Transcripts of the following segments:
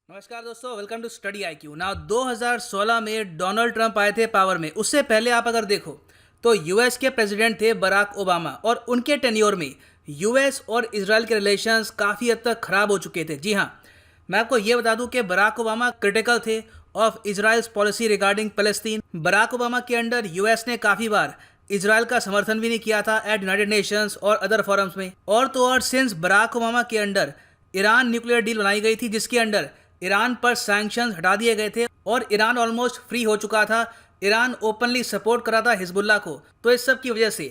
नमस्कार दोस्तों, welcome to study IQ. ना 2016 में डोनाल्ड ट्रंप आए थे पावर में। उससे पहले आप अगर देखो तो यूएस के प्रेसिडेंट थे बराक ओबामा, और उनके टेन्योर में यूएस और इजराइल के रिलेशंस काफ़ी हद तक ख़राब हो चुके थे। जी हाँ, मैं आपको ये बता दूं कि बराक ओबामा क्रिटिकल थे of Israel's policy regarding Palestine. Barack Obama के अंडर यूएस ने काफ़ी बार इजराइल का समर्थन भी नहीं किया था एट यूनाइटेड नेशंस और अदर फोरम्स में। और तो और सिंस बराक ओबामा के अंडर ईरान न्यूक्लियर डील बनाई गई थी, जिसके अंडर ईरान पर सैंक्शंस हटा दिए गए थे और ईरान ऑलमोस्ट फ्री हो चुका था। ईरान ओपनली सपोर्ट कर रहा था हिजबुल्लाह को। तो इस सब की वजह से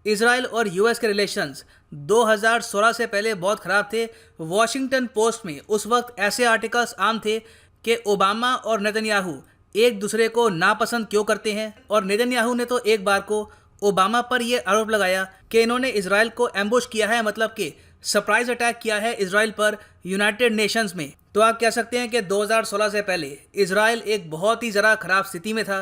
इजराइल और यूएस के रिलेशंस 2016 से पहले बहुत ख़राब थे। वॉशिंगटन पोस्ट में उस वक्त ऐसे आर्टिकल्स आम थे कि ओबामा और नेतन्याहू एक दूसरे को नापसंद क्यों करते हैं। और नेतन्याहू ने तो एक बार को ओबामा पर यह आरोप लगाया कि इन्होंने इजराइल को एम्बुश किया है, मतलब कि सरप्राइज अटैक किया है इजराइल पर यूनाइटेड नेशंस में। तो आप कह सकते हैं कि 2016 से पहले इजराइल एक बहुत ही ज़रा खराब स्थिति में था।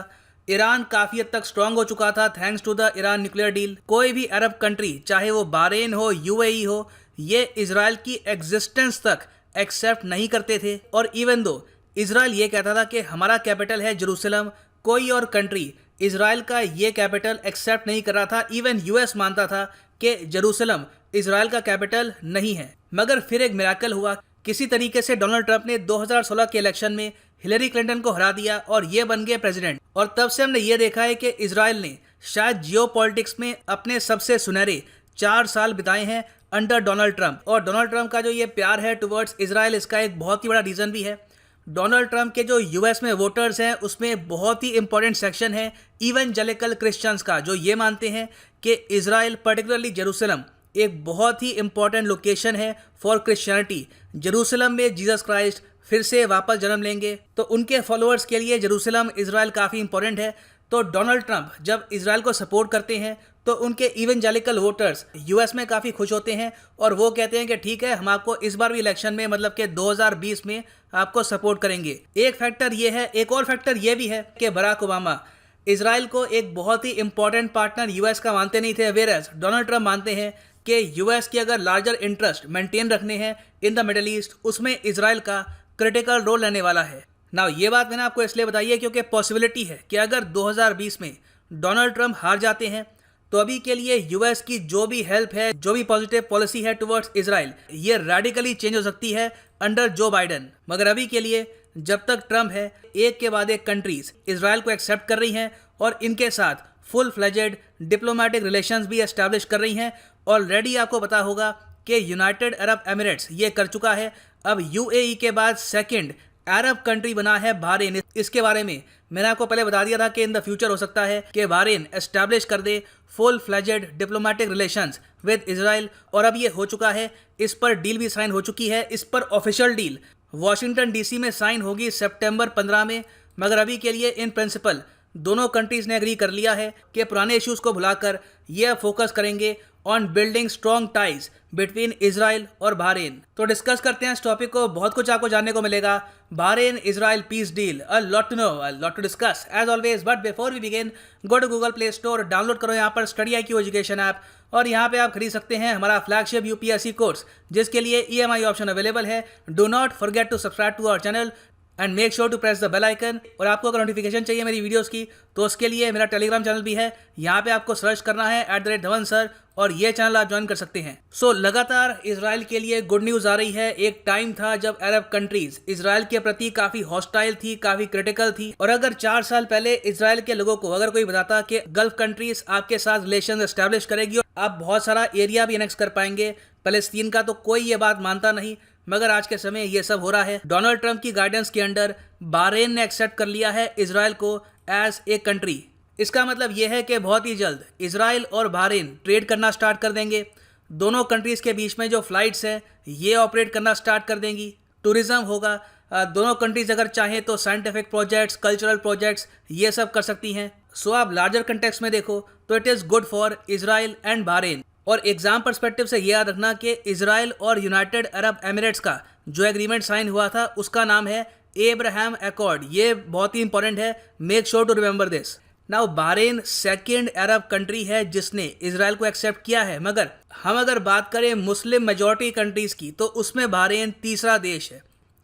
ईरान काफ़ी हद तक स्ट्रांग हो चुका था thanks to the Iran nuclear deal. कोई भी अरब कंट्री, चाहे वो बहरीन हो, यूएई हो, ये इजराइल की एग्जिस्टेंस तक एक्सेप्ट नहीं करते थे। और इवन दो इजराइल ये कहता था कि हमारा कैपिटल है जेरूसलम, कोई और कंट्री इजराइल का ये कैपिटल एक्सेप्ट नहीं कर रहा था। इवन यूएस मानता था कि जेरूसलम इजराइल का कैपिटल नहीं है। मगर फिर एक मिराकल हुआ, किसी तरीके से डोनाल्ड ट्रंप ने 2016 के इलेक्शन में हिलरी क्लिंटन को हरा दिया और ये बन गए प्रेसिडेंट। और तब से हमने ये देखा है कि इजराइल ने शायद जियोपॉलिटिक्स में अपने सबसे सुनहरे 4 साल बिताए हैं अंडर डोनाल्ड ट्रंप। और डोनाल्ड ट्रंप का जो ये प्यार है टुवर्ड्स इजराइल, इसका एक बहुत ही बड़ा रीज़न भी है। डोनाल्ड ट्रंप के जो यूएस में वोटर्स हैं उसमें बहुत ही इंपॉर्टेंट सेक्शन है इवेंजेलिकल क्रिश्चियंस का, जो ये मानते हैं कि इजराइल पर्टिकुलरली जेरूसलम एक बहुत ही इंपॉर्टेंट लोकेशन है फॉर क्रिश्चियनिटी। जेरूसलम में जीसस क्राइस्ट फिर से वापस जन्म लेंगे, तो उनके फॉलोअर्स के लिए जेरूसलम इजराइल काफ़ी इंपॉर्टेंट है। तो डोनाल्ड ट्रंप जब इजराइल को सपोर्ट करते हैं तो उनके इवेंजेलिकल वोटर्स यूएस में काफ़ी खुश होते हैं और वो कहते हैं कि ठीक है, हम आपको इस बार भी इलेक्शन में, मतलब कि 2020 में आपको सपोर्ट करेंगे। एक फैक्टर ये है। एक और फैक्टर ये भी है कि बराक ओबामा इजराइल को एक बहुत ही इंपॉर्टेंट पार्टनर यूएस का मानते नहीं थे, वेयरएज डोनाल्ड ट्रंप मानते हैं कि यूएस की अगर लार्जर इंटरेस्ट मेंटेन रखने हैं इन द मिडल ईस्ट, उसमें इजराइल का क्रिटिकल रोल रहने वाला है। ना ये बात मैंने आपको इसलिए बताई है क्योंकि पॉसिबिलिटी है कि अगर 2020 में डोनाल्ड ट्रंप हार जाते हैं तो अभी के लिए यूएस की जो भी हेल्प है, जो भी पॉजिटिव पॉलिसी है टुवर्ड्स इजराइल, ये रेडिकली चेंज हो सकती है अंडर जो बाइडन। मगर अभी के लिए जब तक ट्रंप है, एक के बाद एक कंट्रीज इजराइल को एक्सेप्ट कर रही हैं और इनके साथ फुल फ्लेजेड डिप्लोमेटिक रिलेशंस भी एस्टैब्लिश कर रही हैं। ऑलरेडी आपको पता होगा कि यूनाइटेड अरब एमिरेट्स ये कर चुका है। अब यूएई के बाद सेकंड अरब कंट्री बना है बहरीन। इसके बारे में मैंने आपको पहले बता दिया था कि इन द फ्यूचर हो सकता है कि बहरीन एस्टैब्लिश कर दे full fledged diplomatic relations with Israel. और अब ये हो चुका है, इस पर डील भी साइन हो चुकी है। इस पर ऑफिशियल डील वॉशिंगटन डीसी में साइन होगी सितंबर 15 में। मगर अभी के लिए इन प्रिंसिपल दोनों कंट्रीज ने एग्री कर लिया है कि पुराने इश्यूज को भुलाकर ये फोकस करेंगे on building strong ties between Israel और बहरीन। तो डिस्कस करते हैं इस टॉपिक को, बहुत कुछ आपको जानने को मिलेगा। Bahrain Israel peace deal, a lot to know, a lot to discuss as always. But before we begin, go to Google Play Store, download करो यहाँ पर स्टडी आईक्यू एजुकेशन ऐप, और यहाँ पे आप खरीद सकते हैं हमारा फ्लैगशिप यूपीएससी कोर्स, जिसके लिए ईएमआई ऑप्शन अवेलेबल है। Do not forget to subscribe to our channel and make sure to press the bell icon. और आपको अगर नोटिफिकेशन चाहिए मेरी वीडियोस की, तो उसके लिए मेरा टेलीग्राम चैनल भी है। यहाँ पे आपको सर्च करना है @धवन सर, और ये चैनल आप ज्वाइन कर सकते हैं। सो लगातार इजराइल के लिए गुड न्यूज़ आ रही है। एक टाइम था जब अरब कंट्रीज इजराइल के प्रति काफ़ी हॉस्टाइल थी, काफ़ी क्रिटिकल थी। और अगर 4 साल पहले इजराइल के लोगों को अगर कोई बताता कि गल्फ कंट्रीज आपके साथ रिलेशन एस्टैब्लिश करेगी और आप बहुत सारा एरिया भी एनेक्स कर पाएंगे फलस्तीन का, तो कोई ये बात मानता नहीं। मगर आज के समय ये सब हो रहा है। डोनाल्ड ट्रंप की गाइडेंस के अंडर बहरीन ने एक्सेप्ट कर लिया है इजराइल को एज ए कंट्री। इसका मतलब ये है कि बहुत ही जल्द इजराइल और बहरीन ट्रेड करना स्टार्ट कर देंगे। दोनों कंट्रीज़ के बीच में जो फ्लाइट्स हैं ये ऑपरेट करना स्टार्ट कर देंगी। टूरिज़्म होगा। दोनों कंट्रीज़ अगर चाहें तो साइंटिफिक प्रोजेक्ट्स, कल्चरल प्रोजेक्ट्स ये सब कर सकती हैं। सो आप लार्जर कंटेक्स्ट में देखो तो it is good for Israel and Bahrain. और एग्जाम पर्सपेक्टिव से ये याद रखना कि इजराइल और यूनाइटेड अरब एमिरेट्स का जो एग्रीमेंट साइन हुआ था उसका नाम है एब्राहम अकॉर्ड। ये बहुत ही इंपॉर्टेंट है, make sure to remember this. Now Bahrain second Arab country है जिसने इजराइल को एक्सेप्ट किया है। मगर हम अगर बात करें मुस्लिम मेजॉरिटी कंट्रीज़ की, तो उसमें बहरीन तीसरा देश है,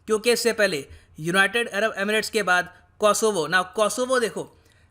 क्योंकि इससे पहले यूनाइटेड अरब एमिरेट्स के बाद कोसोवो। ना कोसोवो देखो,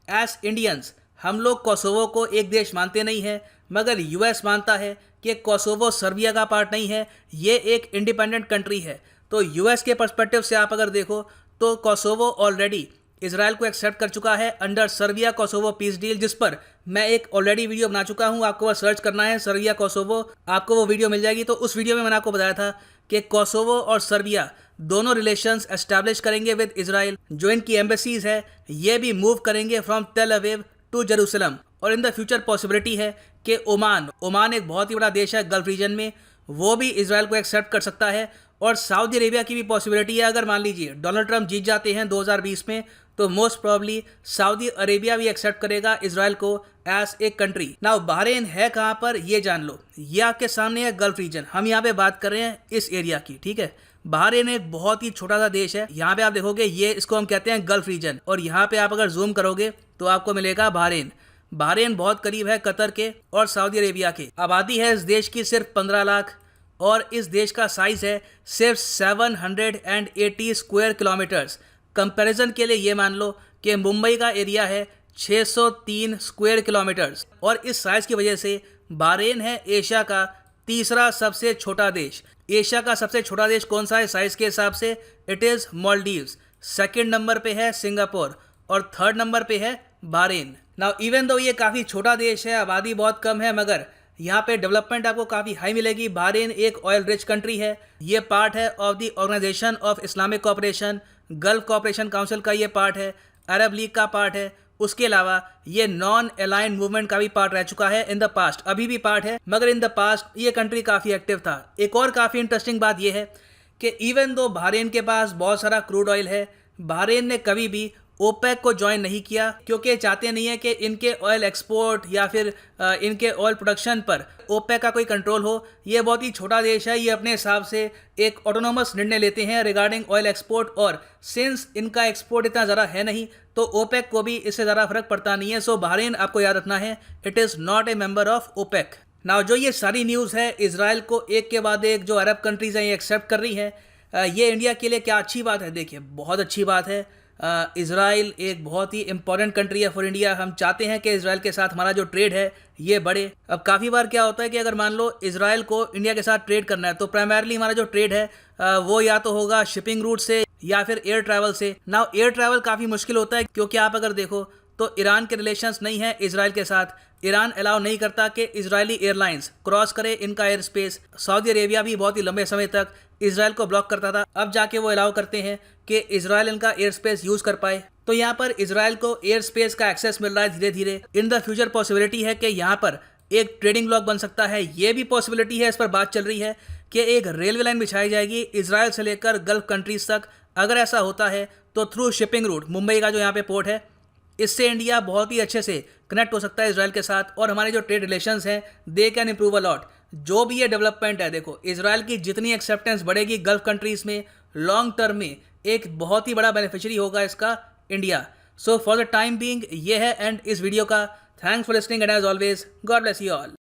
एज इंडियंस हम लोग कोसोवो को एक देश मानते नहीं हैं, मगर यूएस मानता है कि कोसोवो सर्बिया का पार्ट नहीं है, ये एक इंडिपेंडेंट कंट्री है। तो यूएस के पर्सपेक्टिव से आप अगर देखो तो कोसोवो ऑलरेडी इसराइल को एक्सेप्ट कर चुका है under Serbia Kosovo peace deal, जिस पर मैं एक ऑलरेडी वीडियो बना चुका हूं। आपको बस सर्च करना है सर्बिया कोसोवो, आपको वो वीडियो मिल जाएगी। तो उस वीडियो में मैंने आपको बताया था कि कोसोवो और सर्बिया दोनों रिलेशंस एस्टैब्लिश करेंगे विद इसराइल। जो इनकी एम्बेसीज है ये भी मूव करेंगे from Tel Aviv to Jerusalem. और इन द फ्यूचर पॉसिबिलिटी है कि ओमान एक बहुत ही बड़ा देश है गल्फ रीजन में, वो भी इसराइल को एक्सेप्ट कर सकता है। और सऊदी अरेबिया की भी पॉसिबिलिटी है, अगर मान लीजिए डोनाल्ड ट्रंप जीत जाते हैं 2020 में, तो मोस्ट प्रॉब्ली सऊदी अरेबिया भी एक्सेप्ट करेगा इसराइल को as a country. Now Bahrain है कहाँ पर ये जान लो, ये आपके सामने है गल्फ रीजन। हम यहाँ पे बात कर रहे हैं इस एरिया की, ठीक है। बहरीन एक बहुत ही छोटा सा देश है, यहाँ पे आप देखोगे ये इसको हम कहते हैं गल्फ रीजन। और यहाँ पे आप अगर जूम करोगे तो आपको मिलेगा बहरीन। बहरीन बहुत करीब है कतर के और सऊदी अरेबिया के। आबादी है इस देश की सिर्फ 15 लाख और इस देश का साइज है सिर्फ 780 स्क्वायर किलोमीटर्स। कंपैरिजन के लिए ये मान लो कि मुंबई का एरिया है 603 स्क्वायर किलोमीटर्स। और इस साइज की वजह से बहरीन है एशिया का तीसरा सबसे छोटा देश। एशिया का सबसे छोटा देश कौन सा है साइज के हिसाब से? It is Maldives. Second number पे है सिंगापुर और थर्ड नंबर पे है बहरीन। नाउ इवन दो ये काफ़ी छोटा देश है, आबादी बहुत कम है, मगर यहाँ पे डेवलपमेंट आपको काफ़ी हाई मिलेगी। बहरीन एक ऑयल रिच कंट्री है, ये पार्ट है of the Organisation of Islamic Cooperation, Gulf Cooperation Council का ये पार्ट है, अरब लीग का पार्ट है। उसके अलावा ये नॉन अलाइंड मूवमेंट का भी पार्ट रह चुका है इन द पास्ट, अभी भी पार्ट है, मगर इन द पास्ट ये कंट्री काफ़ी एक्टिव था। एक और काफ़ी इंटरेस्टिंग बात यह है कि इवन दो बहरीन के पास बहुत सारा क्रूड ऑयल है, बहरीन ने कभी भी ओपेक को ज्वाइन नहीं किया, क्योंकि चाहते नहीं है कि इनके ऑयल एक्सपोर्ट या फिर इनके ऑयल प्रोडक्शन पर ओपेक का कोई कंट्रोल हो। ये बहुत ही छोटा देश है, ये अपने हिसाब से एक ऑटोनोमस निर्णय लेते हैं रिगार्डिंग ऑयल एक्सपोर्ट। और सिंस इनका एक्सपोर्ट इतना ज़्यादा है नहीं, तो ओपेक को भी इससे ज़्यादा फर्क पड़ता नहीं है। सो बहरीन आपको याद रखना है, it is not a member of OPEC. Now जो ये सारी न्यूज़ है इसराइल को एक के बाद एक जो अरब कंट्रीज़ हैं ये एक्सेप्ट कर रही हैं, ये इंडिया के लिए क्या अच्छी बात है? देखिए बहुत अच्छी बात है। इसराइल एक बहुत ही इंपॉर्टेंट कंट्री है फॉर इंडिया। हम चाहते हैं कि इसराइल के साथ हमारा जो ट्रेड है ये बढ़े। अब काफ़ी बार क्या होता है कि अगर मान लो इसराइल को इंडिया के साथ ट्रेड करना है, तो प्राइमरली हमारा जो ट्रेड है वो या तो होगा शिपिंग रूट से या फिर एयर ट्रैवल से। नाउ एयर ट्रैवल काफ़ी मुश्किल होता है, क्योंकि आप अगर देखो तो ईरान के रिलेशंस नहीं है इसराइल के साथ। ईरान अलाउ नहीं करता कि इजरायली एयरलाइंस क्रॉस करे इनका एयर स्पेस। सऊदी अरेबिया भी बहुत ही लंबे समय तक इसराइल को ब्लॉक करता था, अब जाके वो अलाउ करते हैं कि इसराइल इनका एयर स्पेस यूज़ कर पाए। तो यहाँ पर इसराइल को एयर स्पेस का एक्सेस मिल रहा है धीरे धीरे। इन द फ्यूचर पॉसिबिलिटी है कि यहाँ पर एक ट्रेडिंग ब्लॉक बन सकता है, ये भी पॉसिबिलिटी है। इस पर बात चल रही है कि एक रेलवे लाइन बिछाई जाएगी इसराइल से लेकर गल्फ कंट्रीज तक। अगर ऐसा होता है तो थ्रू शिपिंग रूट, मुंबई का जो यहाँ पे पोर्ट है, इससे इंडिया बहुत ही अच्छे से कनेक्ट हो सकता है इसराइल के साथ, और हमारे जो ट्रेड रिलेशंस हैं they can improve a lot. जो भी ये डेवलपमेंट है, देखो इसराइल की जितनी एक्सेप्टेंस बढ़ेगी गल्फ कंट्रीज़ में, लॉन्ग टर्म में एक बहुत ही बड़ा बेनिफिशियरी होगा इसका India. So for the time being ये है एंड इस वीडियो का। Thanks for listening and as always God bless you all.